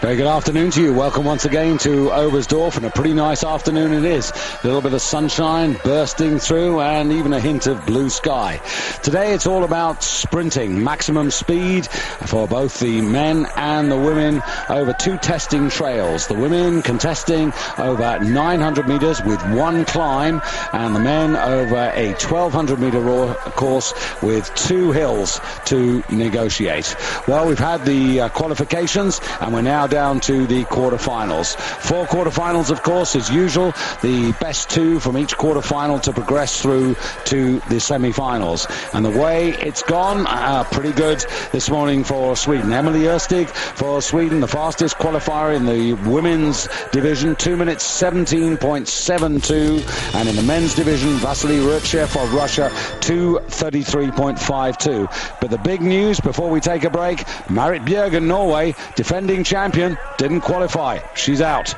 Very good afternoon to you. Welcome once again to Oberstdorf, and a pretty nice afternoon it is. A little bit of sunshine bursting through and even a hint of blue sky. Today it's all about sprinting, maximum speed for both the men and the women over two testing trails. The women contesting over 900 meters with one climb, and the men over a 1200 meter course with two hills to negotiate. Well, we've had the qualifications, and we're now down to the quarterfinals. 4 quarterfinals, of course, as usual. The best 2 from each quarterfinal to progress through to the semi-finals. And the way it's gone, pretty good this morning for Sweden. Emily Örstig for Sweden, the fastest qualifier in the women's division, 2 minutes 17.72. And in the men's division, Vasily Rutschev of Russia, 2:33.52. But the big news before we take a break, Marit Bjørgen, Norway, defending champion, didn't qualify. She's out.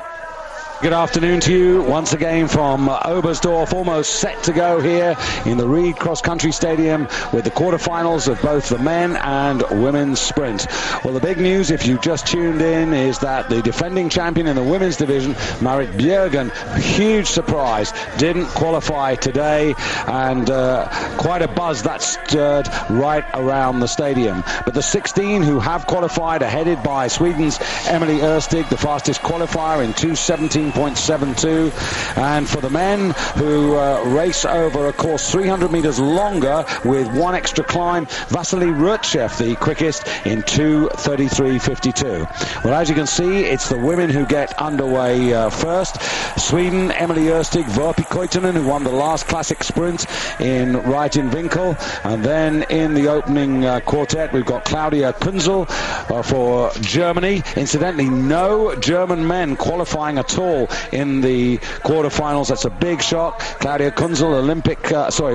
Good afternoon to you once again from Oberstdorf, almost set to go here in the Reed Cross Country Stadium with the quarterfinals of both the men and women's sprint. Well, the big news, if you just tuned in, is that the defending champion in the women's division, Marit Bjørgen, huge surprise, didn't qualify today, and quite a buzz that stirred right around the stadium. But the 16 who have qualified are headed by Sweden's Emily Örstig, the fastest qualifier in 2:17.72, and for the men who race over a course 300 meters longer with one extra climb, Vasily Rutschev, the quickest, in 2:33.52. Well, as you can see, it's the women who get underway first. Sweden, Emily Örstig, Verpi Koitunen, who won the last classic sprint in Winkel, and then in the opening quartet we've got Claudia Kunzel for Germany. Incidentally, no German men qualifying at all in the quarterfinals. That's a big shock. Claudia Kunzel,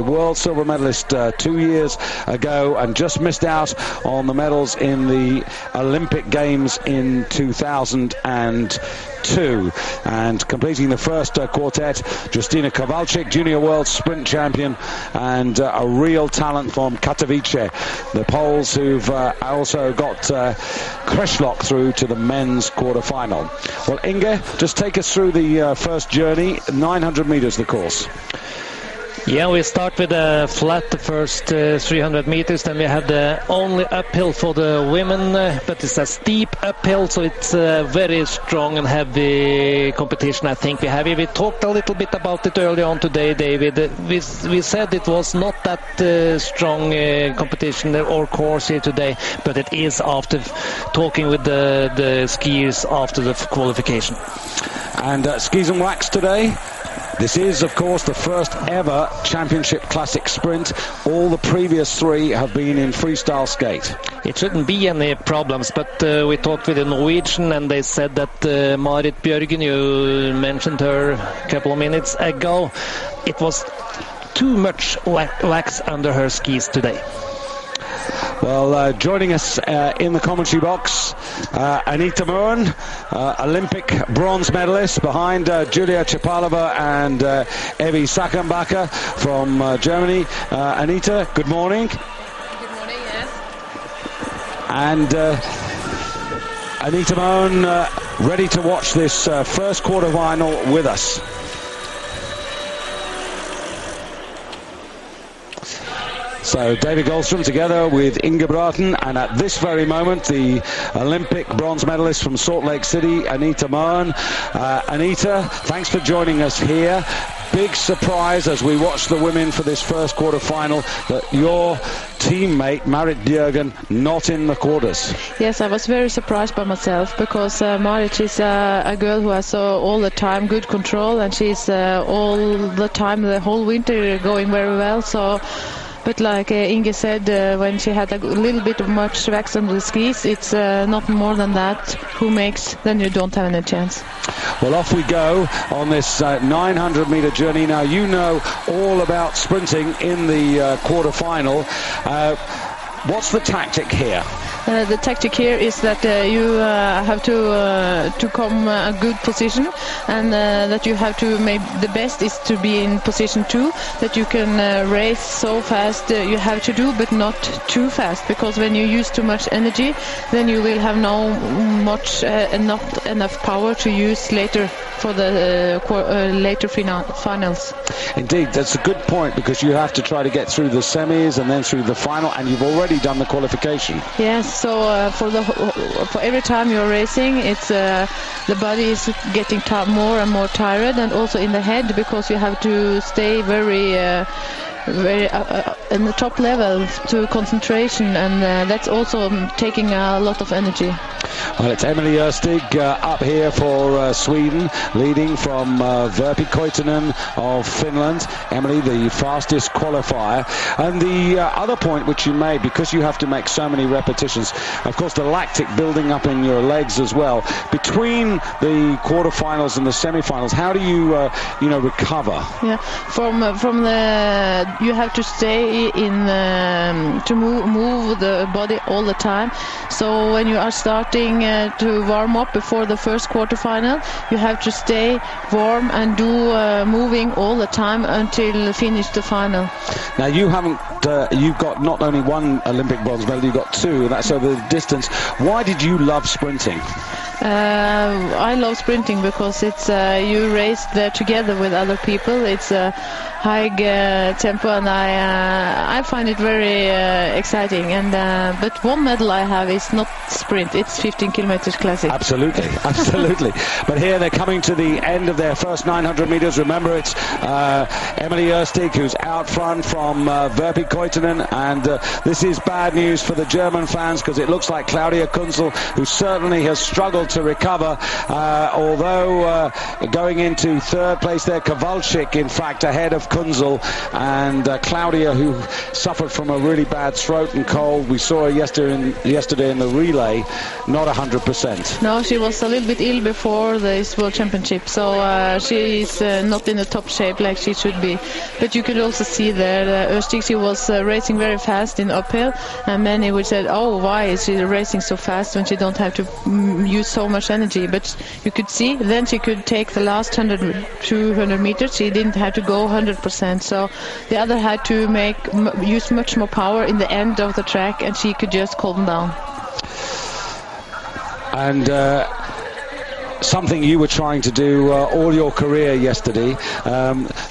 world silver medalist 2 years ago, and just missed out on the medals in the Olympic Games in 2002. And completing the first quartet, Justyna Kowalczyk, junior world sprint champion, and a real talent from Katowice. The Poles who've also got Kreslok through to the men's quarterfinal. Well, Inge, just take us through the first journey, 900 meters the course. Yeah, we start with a flat the first 300 meters, then we have the only uphill for the women, but it's a steep uphill, so it's a very strong and heavy competition. I think we have. We talked a little bit about it earlier on today, David. We said it was not that strong competition or course here today, but it is after talking with the skiers after the qualification. And skis and wax today. This is, of course, the first ever championship classic sprint. All the previous 3 have been in freestyle skate. It shouldn't be any problems, but we talked with the Norwegian, and they said that Marit Bjørgen, you mentioned her a couple of minutes ago, it was too much wax under her skis today. Well, joining us in the commentary box, Anita Moen, Olympic bronze medalist, behind Julia Chapalova and Evi Sackenbacher from Germany. Anita, good morning. Good morning, yes. And Anita Moen, ready to watch this first quarterfinal with us. So David Goldstrom together with Inge Bråten, and at this very moment the Olympic bronze medalist from Salt Lake City, Anita Moen. Anita, thanks for joining us here. Big surprise as we watch the women for this first quarter-final that your teammate Marit Bjørgen not in the quarters. Yes, I was very surprised by myself, because Marit is a girl who has all the time good control, and she's all the time, the whole winter, going very well. So. But like Inge said, when she had a little bit of much wax on the skis, it's not more than that. Who makes, then you don't have any chance. Well, off we go on this 900-meter journey. Now, you know all about sprinting in the quarter-final. What's the tactic here? The tactic here is that you have to come a good position, and that you have to make the best is to be in position 2, that you can race so fast you have to do, but not too fast, because when you use too much energy, then you will have not enough power to use later for the later finals. Indeed, that's a good point, because you have to try to get through the semis and then through the final, and you've already done the qualification. Yes, so for every time you're racing, it's the body is getting more and more tired, and also in the head, because you have to stay very in the top level to concentration, and that's also taking a lot of energy. Well, it's Emily Örstig up here for Sweden, leading from Verpi Koitinen of Finland. Emily, the fastest qualifier. And the other point which you made, because you have to make so many repetitions, of course the lactic building up in your legs as well. Between the quarterfinals and the semi-finals, how do you recover? Yeah, from the you have to stay in to move the body all the time. So when you are starting to warm up before the first quarterfinal, you have to stay warm and do moving all the time until finish the final. Now you haven't you've got not only one Olympic bronze medal, you've got 2, that's over the distance. Why did you love sprinting? I love sprinting because it's you race there together with other people. It's a high tempo, and I find it very exciting. And but one medal I have is not sprint; it's 15 kilometers classic. Absolutely, absolutely. But here they're coming to the end of their first 900 meters. Remember, it's Emily Örstig who's out front from Verpi Koitinen, and this is bad news for the German fans, because it looks like Claudia Kunzel, who certainly has struggled to recover, although going into third place there, Kowalczyk in fact ahead of Kunzel, and Claudia, who suffered from a really bad throat and cold. We saw her yesterday in the relay, not 100%. No, she was a little bit ill before this World Championship, so she is not in the top shape like she should be. But you could also see there Örstig, she was racing very fast in uphill, and many would say, oh, why is she racing so fast when she don't have to use so much energy? But you could see then she could take the last 200 meters. She didn't have to go 100%, so the other had to use much more power in the end of the track, and she could just calm down. And something you were trying to do all your career yesterday.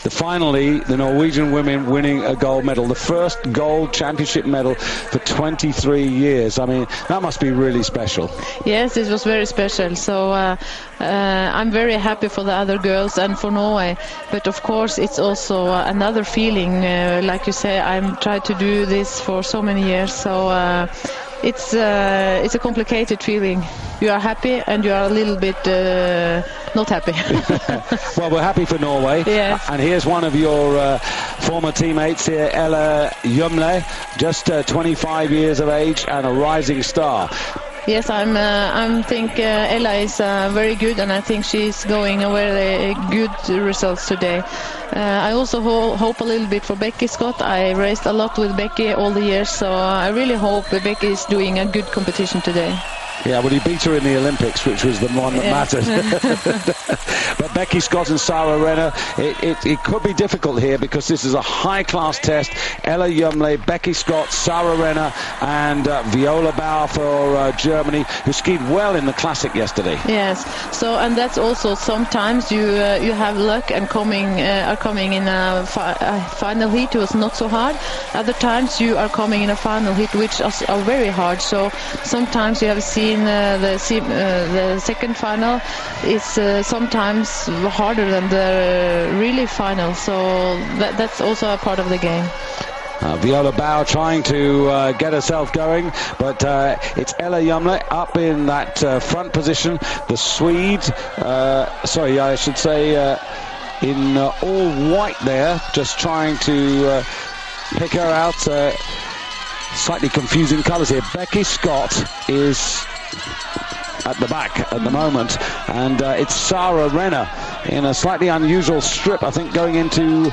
Finally, the Norwegian women winning a gold medal, the first gold championship medal for 23 years. I mean, that must be really special. Yes, it was very special. So I'm very happy for the other girls and for Norway. But of course, it's also another feeling. Like you say, I'm trying to do this for so many years. So it's a complicated feeling. You are happy and you are a little bit not happy. Well, we're happy for Norway. Yes. And here's one of your former teammates here, Ella Jumle, just 25 years of age and a rising star. Yes, I think Ella is very good, and I think she's going very good results today. I also hope a little bit for Becky Scott. I raced a lot with Becky all the years, so I really hope Becky is doing a good competition today. Yeah, well, he beat her in the Olympics, which was the one that mattered. But Becky Scott and Sarah Renner, it could be difficult here, because this is a high-class test. Ella Jumle, Becky Scott, Sarah Renner, and Viola Bauer for Germany, who skied well in the Classic yesterday. Yes, so and that's also sometimes you have luck and are coming in a final heat. It was not so hard. Other times you are coming in a final heat which are very hard. So sometimes you have seen the second final is sometimes harder than the really final, so that's also a part of the game. Viola Bauer trying to get herself going, but it's Ella Jumle up in that front position. The Swede, sorry, I should say in all white there, just trying to pick her out. Slightly confusing colours here. Becky Scott is at the back at the moment, and it's Sarah Renner in a slightly unusual strip, I think, going into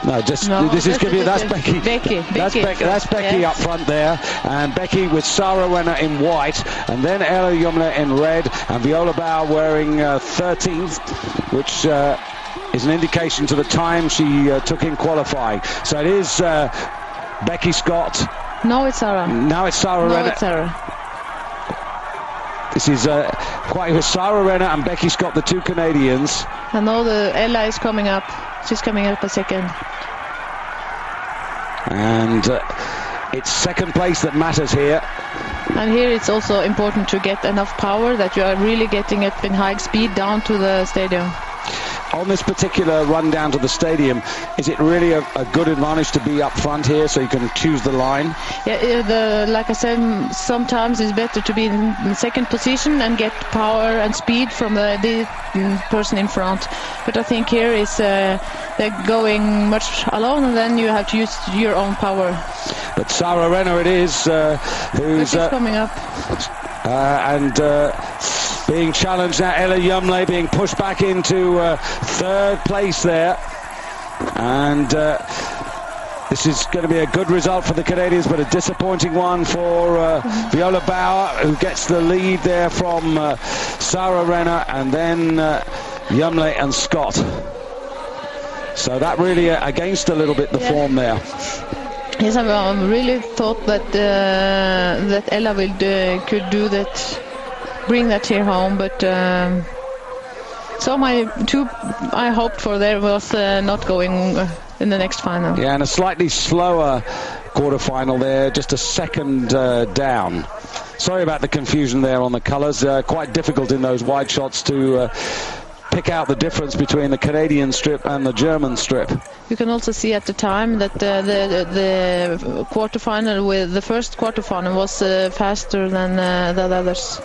No, this is going to be, that's Becky. That's Becky yes. up front there, and Becky with Sarah Renner in white, and then Ella Jumla in red, and Viola Bauer wearing 13th, which is an indication to the time she took in qualifying. So it is Becky Scott. No, it's Sarah. Now it's Sarah Renner. It's Sarah. This is quite with Sarah Renner and Becky Scott, the two Canadians. I know the Ella is coming up. She's coming up a second. And it's second place that matters here. And here it's also important to get enough power that you are really getting it in high speed down to the stadium. On this particular run down to the stadium, is it really a good advantage to be up front here so you can choose the line? Yeah, like I said, sometimes it's better to be in the second position and get power and speed from the person in front. But I think here is they're going much alone, and then you have to use your own power. But Sarah Renner it is who's coming up. Being challenged now, Ella Jumla being pushed back into third place there, and this is going to be a good result for the Canadians, but a disappointing one for Viola Bauer, who gets the lead there from Sarah Renner, and then Jumla and Scott. So that really against a little bit the form there. Yes, I really thought that that Ella could do that, bring that here home, but so my two I hoped for there was not going in the next final. Yeah, and a slightly slower quarter-final there, just a second down. Sorry about the confusion there on the colours. Quite difficult in those wide shots to pick out the difference between the Canadian strip and the German strip. You can also see at the time that the quarterfinal, with the first quarterfinal, was faster than the others.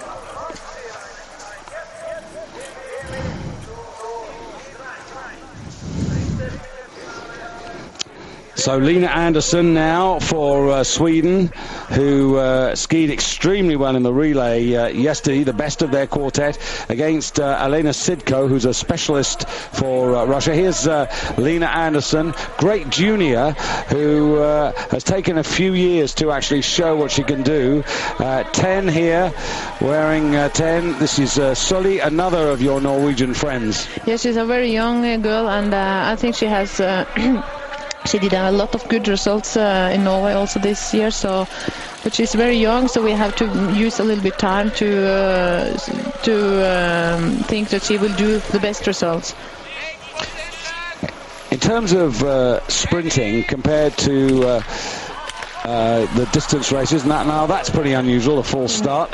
So Lina Andersson now for Sweden, who skied extremely well in the relay yesterday, the best of their quartet, against Elena Sidko, who's a specialist for Russia. Here's Lina Andersson, great junior, who has taken a few years to actually show what she can do. 10 here, wearing 10. This is Sully, another of your Norwegian friends. Yes, she's a very young girl, and I think she has... She did a lot of good results in Norway also this year, but she's very young, so we have to use a little bit time to think that she will do the best results. In terms of sprinting compared to the distance races, now that's pretty unusual, a false start.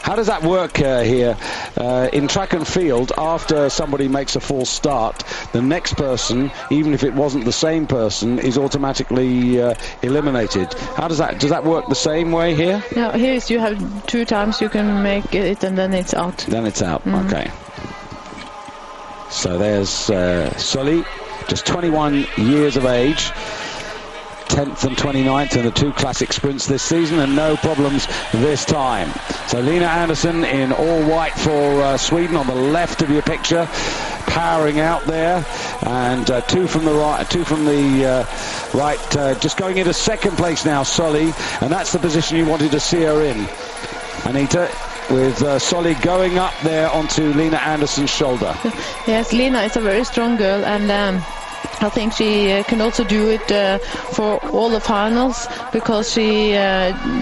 How does that work here? In track and field, after somebody makes a false start, the next person, even if it wasn't the same person, is automatically eliminated. How does that work the same way here? No, here is you have 2 times you can make it, and then it's out. Then it's out, okay. So there's Sully, just 21 years of age. 10th and 29th in the 2 classic sprints this season, and no problems this time. So Lina Andersson in all white for Sweden on the left of your picture, powering out there, and 2 from the right, 2 from the right, just going into second place now, Sully, and that's the position you wanted to see her in, Anita, with Sully going up there onto Lina Andersson's shoulder. Yes, Lina is a very strong girl, and I think she can also do it for all the finals, because she,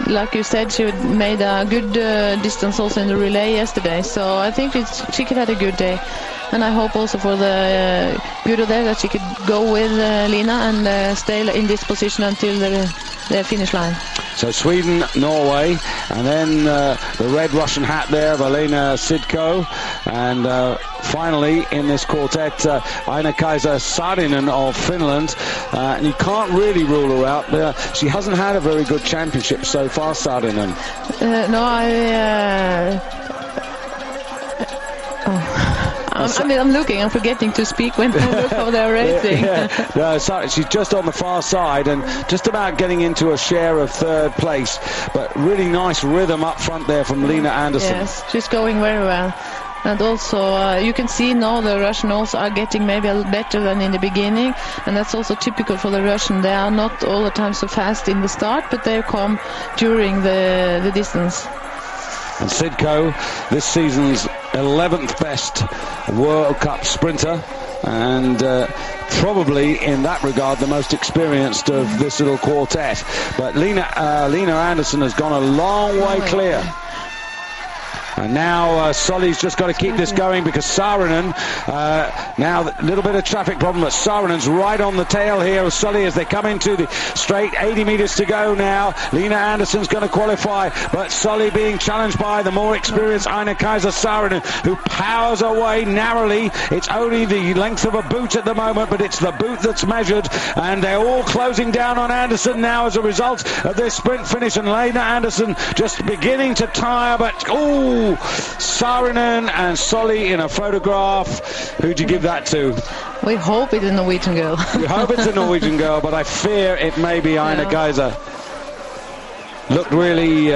like you said, she made a good distance also in the relay yesterday. So I think she could have a good day. And I hope also for the good of that that she could go with Lina and stay in this position until the finish line. So Sweden, Norway, and then the red Russian hat there of Elena Sidko, and finally in this quartet Aina-Kaisa Saarinen of Finland, and you can't really rule her out. She hasn't had a very good championship so far, Saarinen. I'm looking, I'm forgetting to speak when I look how they're racing. No, sorry, she's just on the far side and just about getting into a share of third place, but really nice rhythm up front there from Lina Andersson. Yes, she's going very well. And also you can see now the Russian also are getting maybe a little better than in the beginning, and that's also typical for the Russian. They are not all the time so fast in the start, but they come during the distance. And Sidko, this season's 11th best World Cup sprinter, and probably in that regard the most experienced of this little quartet. But Lena Andersson has gone a long way clear. And now Solly's just got to keep this going, because Saarinen, now a little bit of traffic problem, but Saarinen's right on the tail here of Solly as they come into the straight. 80 metres to go now. Lena Andersson's going to qualify, but Solly being challenged by the more experienced Eine-Kaiser Saarinen, who powers away narrowly. It's only the length of a boot at the moment, but it's the boot that's measured, and they're all closing down on Andersson now as a result of this sprint finish, and Lena Andersson just beginning to tire, but Saarinen and Solly in a photograph. Who'd you give that to? We hope it's a Norwegian girl. We hope it's a Norwegian girl, but I fear it may be Eine-Kaiser. Looked really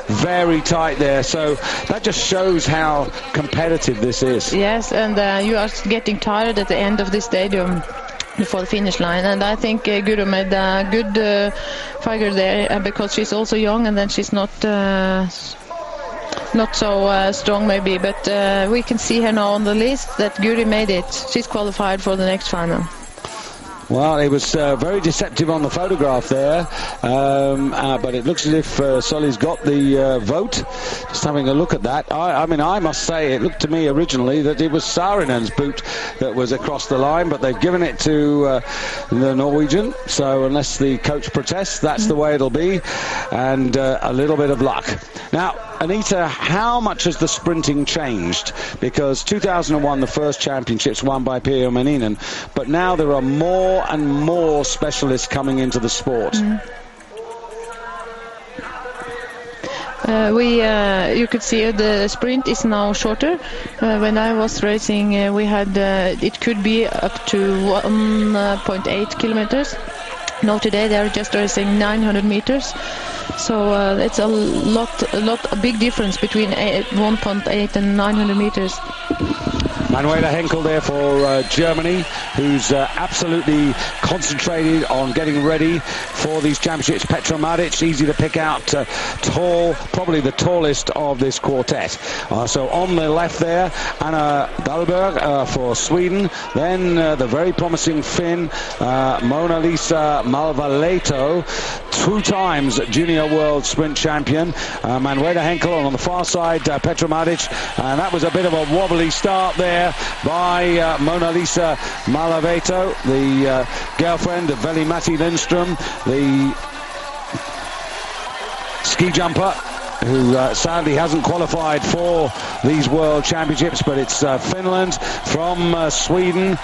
very tight there, so that just shows how competitive this is. Yes, and you are getting tired at the end of the stadium before the finish line, and I think Guro made a good figure there, because she's also young, and then she's not so strong maybe, but we can see her now on the list that Guri made it. She's qualified for the next final. Well, it was very deceptive on the photograph there, but it looks as if Solly's got the vote. Just having a look at that. I mean, I must say, it looked to me originally that it was Saarinen's boot that was across the line, but they've given it to the Norwegian. So unless the coach protests, that's the way it'll be, and a little bit of luck. Now, Anita, how much has the sprinting changed? Because 2001, the first championships won by Pirjo Männinen, but now there are more and more specialists coming into the sport. You could see the sprint is now shorter. When I was racing, we had it could be up to 1.8 kilometers. No, today they are just racing 900 meters. So it's a big difference between 1.8 and 900 meters. Manuela Henkel there for Germany, who's absolutely concentrated on getting ready for these championships. Petra Maric, easy to pick out, tall, probably the tallest of this quartet. So on the left there, Anna Dahlberg for Sweden. Then the very promising Finn, Mona-Lisa Malvaleto, 2 times junior world sprint champion. Manuela Henkel, on the far side, Petra Maric, and that was a bit of a wobbly start there by Mona-Lisa Malvaleto, the girlfriend of Veli-Matti Lindström, the ski jumper, who sadly hasn't qualified for these World Championships, but it's Finland from Sweden.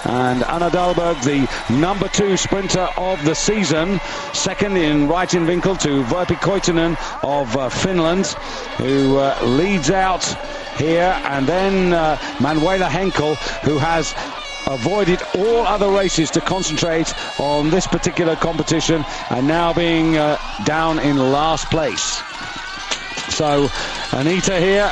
And Anna Dahlberg, the number 2 sprinter of the season, second in Raitinvinkel to Virpi Koitinen of Finland, who leads out here. And then Manuela Henkel, who has avoided all other races to concentrate on this particular competition, and now being down in last place. So Anita here,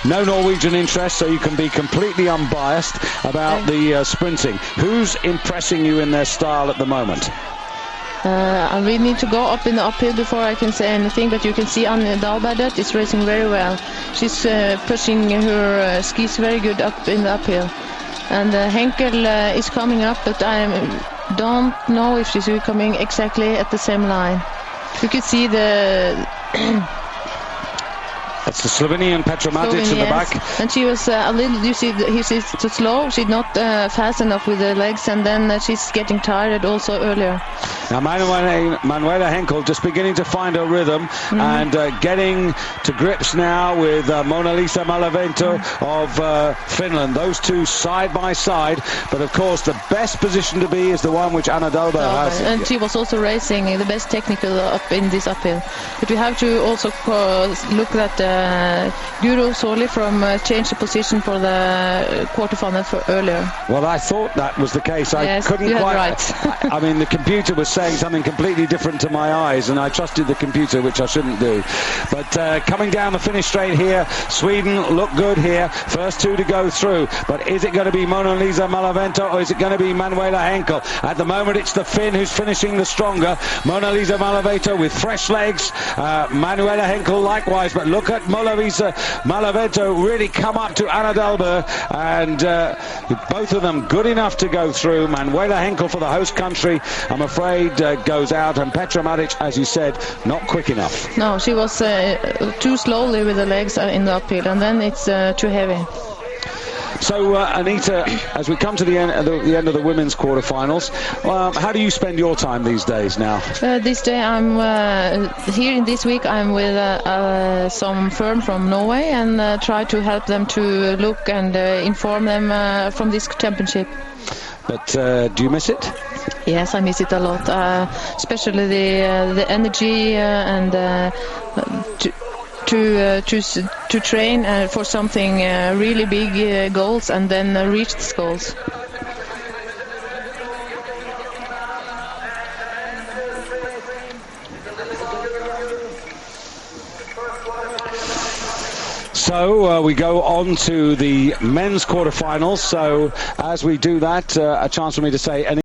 no Norwegian interest, so you can be completely unbiased about the sprinting. Who's impressing you in their style at the moment? And we need to go up in the uphill before I can say anything, but you can see Anna Dahlberg is racing very well. She's pushing her skis very good up in the uphill. And Henkel is coming up, but I don't know if she's coming exactly at the same line. You can see the... That's the Slovenian Petra Maric in the back. And she was a little, you see, she's too slow. She's not fast enough with the legs, and then she's getting tired also earlier. Now Manuela Henkel just beginning to find her rhythm and getting to grips now with Mona-Lisa Malvaleto of Finland. Those two side by side, but of course the best position to be is the one which Anna Dahlberg has. And she was also racing the best technical up in this uphill. But we have to also look at Guro Solli from changed the position for the quarterfinal for earlier. Well, I thought that was the case. Yes, I couldn't you quite. Right. I mean, the computer was saying something completely different to my eyes, and I trusted the computer, which I shouldn't do. But coming down the finish straight here, Sweden look good here. First two to go through. But is it going to be Mona-Lisa Malavento or is it going to be Manuela Henkel? At the moment, it's the Finn who's finishing the stronger. Mona-Lisa Malavento with fresh legs. Manuela Henkel likewise. But look at Mona-Lisa Malavento really come up to Anna Dahlberg, and both of them good enough to go through. Manuela Henkel for the host country, I'm afraid, goes out, and Petra Maric, as you said, not quick enough. No, she was too slowly with the legs in the uphill, and then it's too heavy. So, Anita, as we come to the end of the women's quarterfinals, how do you spend your time these days now? This day I'm here in this week. I'm with some firm from Norway and try to help them to look and inform them from this championship. But do you miss it? Yes, I miss it a lot, especially the energy and to train for something really big goals and then reach these goals. So we go on to the men's quarterfinals. So as we do that, a chance for me to say any